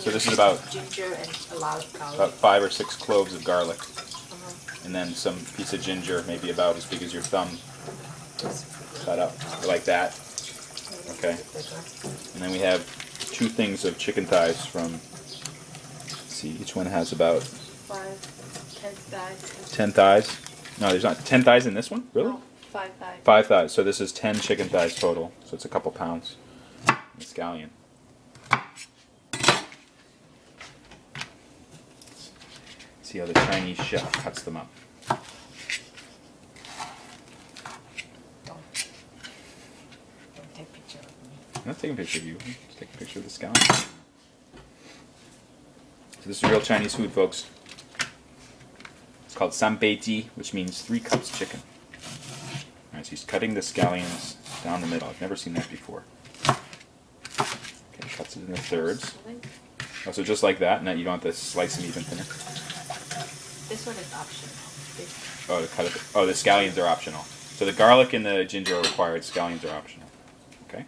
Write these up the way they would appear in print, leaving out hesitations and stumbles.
So this is about ginger and a lot of garlic. About 5 or 6 cloves of garlic, Uh-huh. and then some piece of ginger, maybe about as big as your thumb, cut up like that. Okay. And then we have 2 things of chicken thighs from. Let's see, each one has about 10 thighs. 10 thighs. No, there's not 10 thighs in this one. Really? No, 5 thighs. 5 thighs. So this is 10 chicken thighs total. So it's a couple pounds. The scallion. See how the Chinese chef cuts them up. Don't take a picture of me. I'm not taking a picture of you. Just take a picture of the scallion. So this is real Chinese food, folks. It's called sanbeiji, which means 3 cups chicken. Alright, so he's cutting the scallions down the middle. I've never seen that before. Okay, cuts it into thirds. Oh, so just like that, and then you don't have to slice them even thinner. This one is optional. Oh, to cut it. Oh, the scallions are optional. So the garlic and the ginger are required. Scallions are optional. Okay.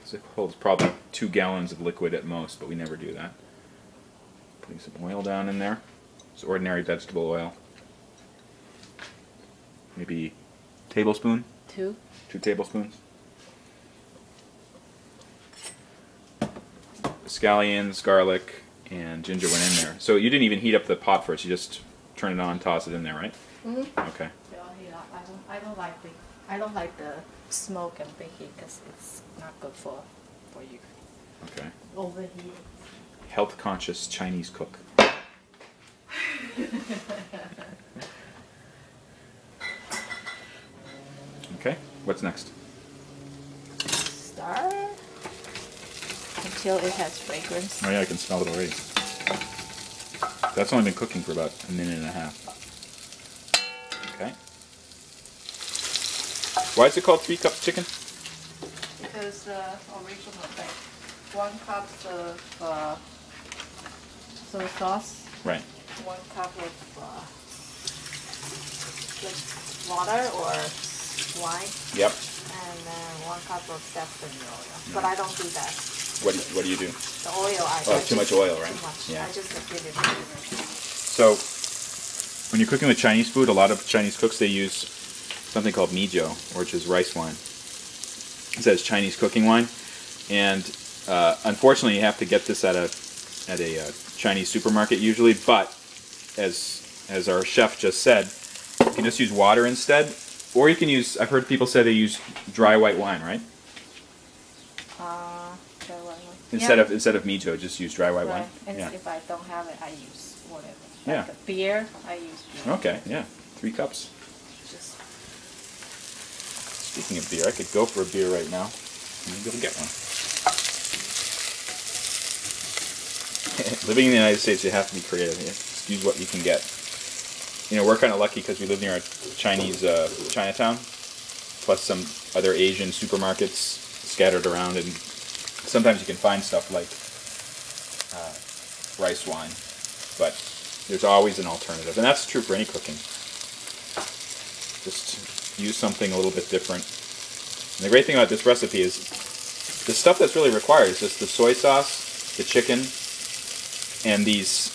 So it holds probably 2 gallons of liquid at most, but we never do that. Putting some oil down in there. It's ordinary vegetable oil. Maybe a tablespoon? 2. 2 tablespoons. Scallions, garlic, and ginger went in there. So you didn't even heat up the pot first. You just turn it on, toss it in there, right? Mm-hmm. Okay. I don't like the smoke and baking because it's not good for you. Okay. Overheat. Health conscious Chinese cook. Okay. What's next? Stir until it has fragrance. Oh yeah, I can smell it already. That's only been cooking for about a minute and a half. Okay. Why is it called 3 cup chicken? Because original thing. 1 cup of soy sauce. Right. 1 cup of water or wine. Yep. And then 1 cup of sesame oil. But I don't do that. What do you do? The oil, too much oil, right? Too much. Yeah. I just give it. So, when you're cooking with Chinese food, a lot of Chinese cooks, they use something called mijo, which is rice wine. It says Chinese cooking wine, and unfortunately, you have to get this at a Chinese supermarket usually. But as our chef just said, you can just use water instead, or you can use. I've heard people say they use dry white wine, right? Dry white wine. Instead of mijo, just use dry white wine. And Yeah. if I don't have it, I use whatever. Yeah. Like a beer, I use beer. Okay. Yeah. 3 cups. Just Speaking of beer, I could go for a beer right now. Maybe I'll get one. Living in the United States, you have to be creative. You just use what you can get. You know, we're kind of lucky because we live near a Chinese Chinatown, plus some other Asian supermarkets scattered around, and sometimes you can find stuff like rice wine, but there's always an alternative, and that's true for any cooking. Just use something a little bit different. And the great thing about this recipe is the stuff that's really required is just the soy sauce, the chicken, and these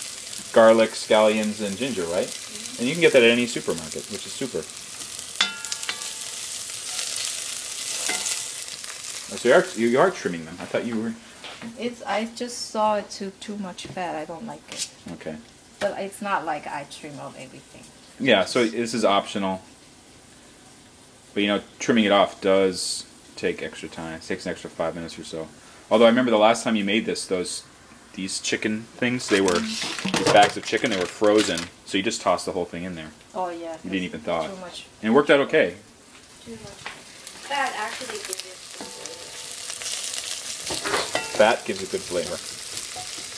garlic, scallions, and ginger, right? And you can get that at any supermarket, which is super. Oh, so you are trimming them. I thought you were... I just saw it too much fat. I don't like it. Okay. But it's not like I trim out everything. Yeah, so this is optional. But you know, trimming it off does take extra time. It takes an extra 5 minutes or so. Although I remember the last time you made this, these chicken things, these bags of chicken, they were frozen. So you just tossed the whole thing in there. Oh yeah. You didn't even thaw it. Too much. And it worked out okay. Too much. Fat actually gives it some flavor. Fat gives a good flavor.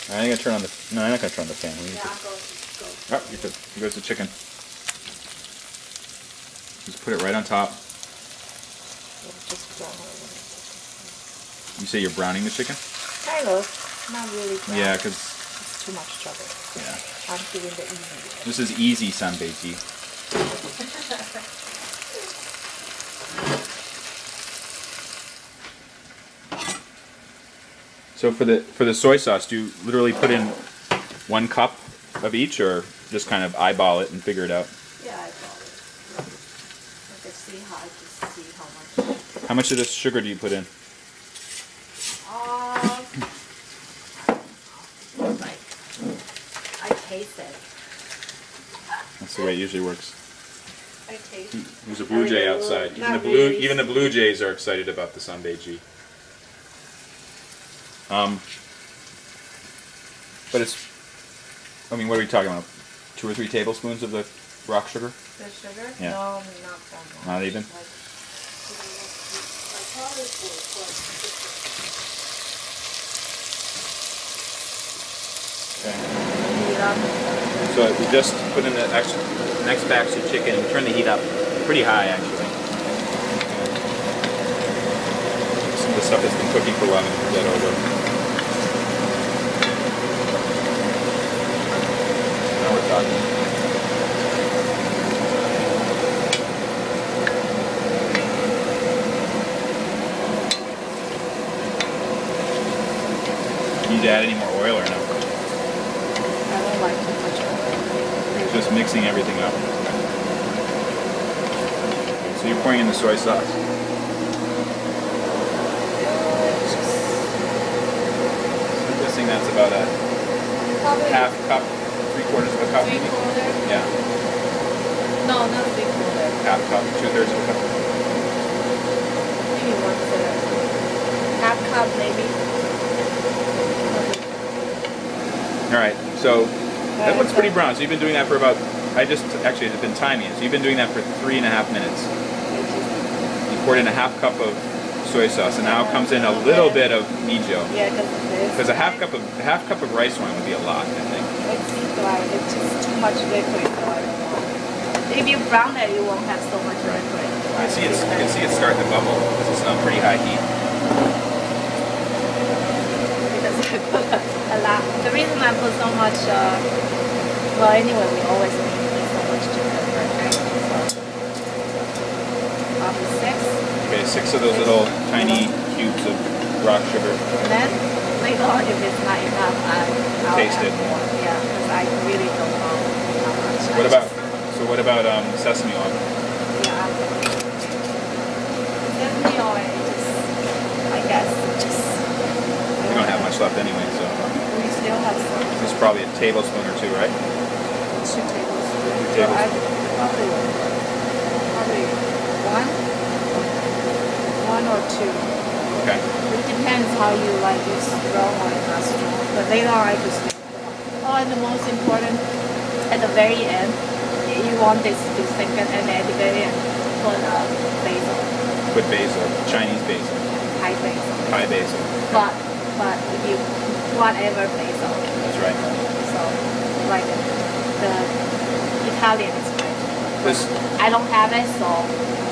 I'm going to turn on the... No, I'm not going to turn on the fan. Yeah, I'm going to go. Oh, you're good. Here goes the chicken. Just put it right on top. Just brown it. You say you're browning the chicken? Kind of. Not really brown. Yeah, because... It's too much trouble. Yeah. I'm doing the easy way. This is easy sanbeiji. So for the soy sauce, do you literally put in 1 cup of each, or just kind of eyeball it and figure it out? Yeah, I bought it. I can see how much. How much of this sugar do you put in? Like, I taste it. That's the way it usually works. I taste it. There's a blue jay outside. Even the blue jays are excited about the Sanbeiji. But it's, I mean, what are we talking about? 2 or 3 tablespoons of the rock sugar? The sugar? Yeah. No, not that much. Not even? Okay. So we just put in the next batch of chicken and turn the heat up pretty high, actually. Some of the stuff that's been cooking for a while, I'm going to put that over. Now we're talking. Need to add any more oil or no? I don't like too much oil. Just mixing everything up. So you're pouring in the soy sauce. I'm guessing that's about a half cup, 3/4 of a cup. 3/4? Yeah. No, not 3/4. Half cup, 2/3 of a cup. Maybe 1/3. Half cup, maybe. All right, so that looks pretty brown. So you've been doing that for about, actually it's been timing it. So you've been doing that for 3.5 minutes. You poured in a half cup of soy sauce, and now comes in a little bit of mijo. Yeah, because a half cup of rice wine would be a lot, I think. It's dry. It's just too much liquid, so I don't want. If you brown it, you won't have so much liquid. I can see it starting to bubble because it's on pretty high heat. Because I put a lot. The reason I put so much, well, anyway, we always eat so much chicken, right? So, probably 6. Okay, 6 of those little tiny cubes of rock sugar. And then later on, if it's not enough, I'll Taste add it. more. Yeah, because I really don't know how much. What about sesame oil? Yeah. Sesame oil is just, I guess, just. We don't have much left anyway, so. We still have some. This is probably a tablespoon or 2, right? 2 tablespoons. 2 tablespoons. Probably 1 or 2. Okay. It depends how you like it, strong or not strong. But later on, I just. Oh, and the most important, at the very end, you want this to thicken, and at the very end, put basil. Put basil, Chinese basil. Thai basil. Thai basil. But you whatever basil. That's right. So like the Italian is right. This. I don't have it, so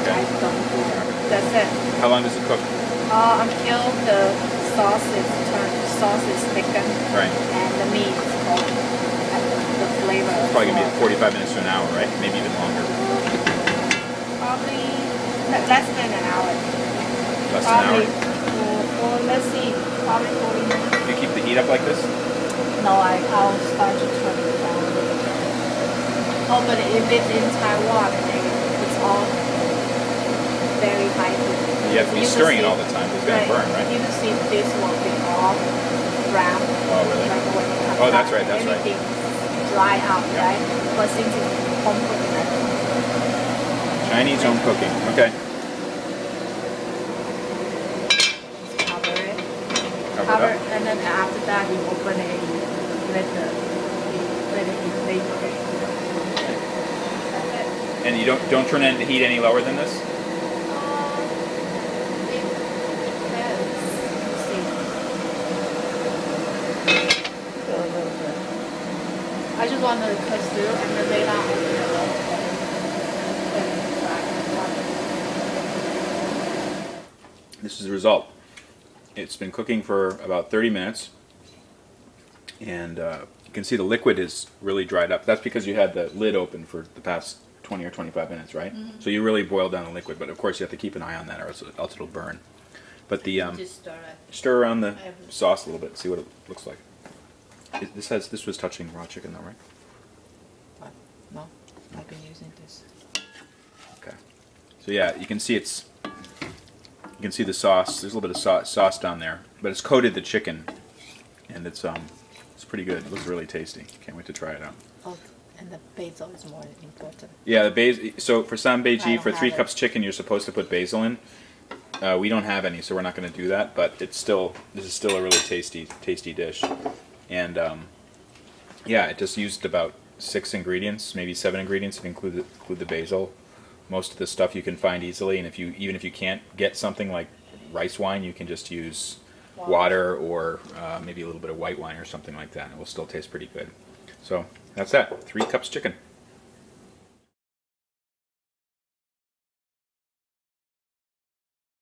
Okay. I don't do it. That's it. How long does it cook? Until the sauce is thickened. Right. And the meat is cooked. And the flavor. It's probably gonna be 45 minutes to an hour, right? Maybe even longer. Probably less than an hour. Less than an hour. Or let's see, probably 40 minutes. You keep the heat up like this? No, I'll start to turn it down. Oh, but if it's in Taiwan, it's all very high heat. You have to be stirring it all the time. It's gonna burn, right? You can see this will be all brown. Oh, really? Like when it comes Oh, that's out, right, that's right. everything dry out, Yeah. right? But since it's home cooking, Chinese home cooking. Okay. cover, and then after that you open it and you let it evaporate. That's it. And you don't turn the heat any lower than this? It depends. Let's see. Go a little bit. I just want to cut through and then later on open it up. This is the result. It's been cooking for about 30 minutes, and you can see the liquid is really dried up. That's because you had the lid open for the past 20 or 25 minutes, right? Mm-hmm. So you really boiled down the liquid, but of course you have to keep an eye on that or else it'll burn. But the Just stir it. stir around the sauce a little bit, see what it looks like. This was touching raw chicken though, right? What? No, I've been using this. Okay. So yeah, you can see you can see the sauce. There's a little bit of sauce down there, but it's coated the chicken, and it's pretty good. It looks really tasty. Can't wait to try it out. Oh, and the basil is more important. Yeah, the basil. So for sambeji, for 3 have cups chicken, you're supposed to put basil in. We don't have any, so we're not going to do that. But this is still a really tasty dish. And yeah, it just used about 6 ingredients, maybe 7 ingredients if you include the basil. Most of the stuff you can find easily, and even if you can't get something like rice wine, you can just use water or maybe a little bit of white wine or something like that. It will still taste pretty good. So that's that. 3 cups chicken.